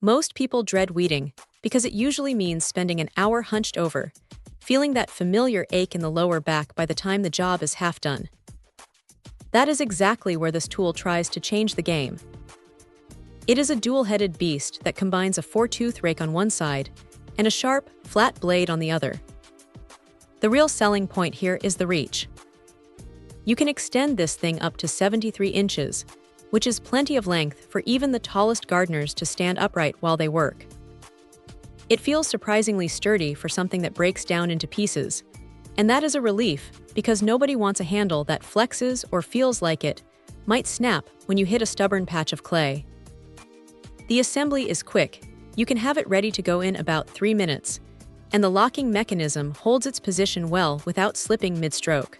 Most people dread weeding because it usually means spending an hour hunched over, feeling that familiar ache in the lower back by the time the job is half done. That is exactly where this tool tries to change the game. It is a dual-headed beast that combines a 4-tooth rake on one side and a sharp, flat blade on the other. The real selling point here is the reach. You can extend this thing up to 73 inches, which is plenty of length for even the tallest gardeners to stand upright while they work. It feels surprisingly sturdy for something that breaks down into pieces, and that is a relief because nobody wants a handle that flexes or feels like it might snap when you hit a stubborn patch of clay. The assembly is quick. You can have it ready to go in about 3 minutes, and the locking mechanism holds its position well without slipping mid-stroke.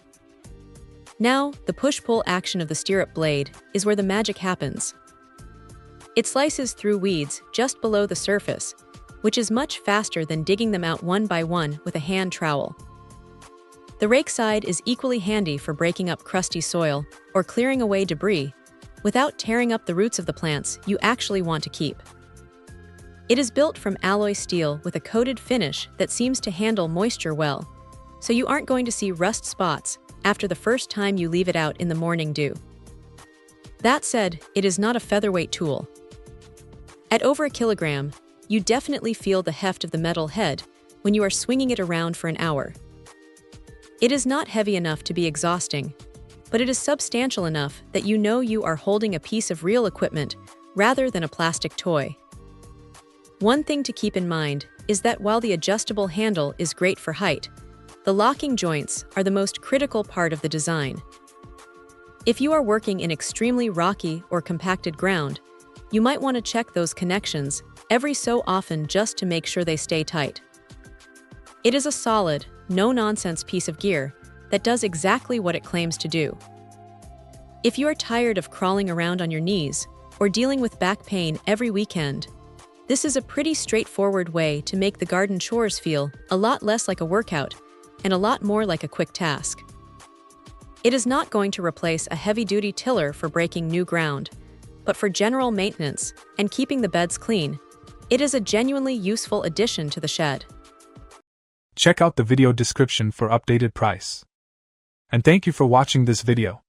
Now, the push-pull action of the stirrup blade is where the magic happens. It slices through weeds just below the surface, which is much faster than digging them out one by one with a hand trowel. The rake side is equally handy for breaking up crusty soil or clearing away debris without tearing up the roots of the plants you actually want to keep. It is built from alloy steel with a coated finish that seems to handle moisture well, so you aren't going to see rust spots after the first time you leave it out in the morning dew. That said, it is not a featherweight tool. At over a kilogram, you definitely feel the heft of the metal head when you are swinging it around for an hour. It is not heavy enough to be exhausting, but it is substantial enough that you know you are holding a piece of real equipment rather than a plastic toy. One thing to keep in mind is that while the adjustable handle is great for height, the locking joints are the most critical part of the design. If you are working in extremely rocky or compacted ground, you might want to check those connections every so often just to make sure they stay tight. It is a solid, no-nonsense piece of gear that does exactly what it claims to do. If you are tired of crawling around on your knees or dealing with back pain every weekend, this is a pretty straightforward way to make the garden chores feel a lot less like a workout and a lot more like a quick task. It is not going to replace a heavy-duty tiller for breaking new ground, but for general maintenance and keeping the beds clean, it is a genuinely useful addition to the shed. Check out the video description for updated price. And thank you for watching this video.